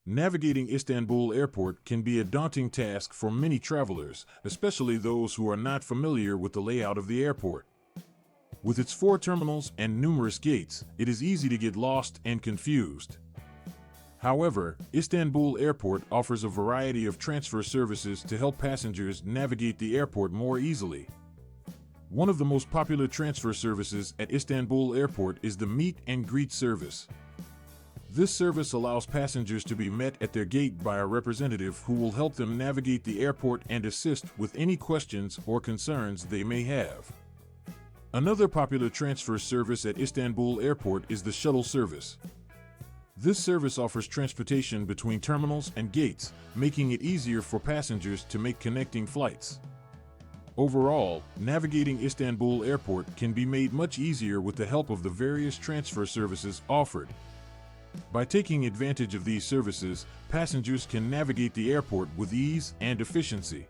Navigating Istanbul Airport can be a daunting task for many travelers, especially those who are not familiar with the layout of the airport. With its 4 terminals and numerous gates, it is easy to get lost and confused. However, Istanbul Airport offers a variety of transfer services to help passengers navigate the airport more easily. One of the most popular transfer services at Istanbul Airport is the Meet and Greet service. This service allows passengers to be met at their gate by a representative who will help them navigate the airport and assist with any questions or concerns they may have. Another popular transfer service at Istanbul Airport is the shuttle service. This service offers transportation between terminals and gates, making it easier for passengers to make connecting flights. Overall, navigating Istanbul Airport can be made much easier with the help of the various transfer services offered. By taking advantage of these services, passengers can navigate the airport with ease and efficiency.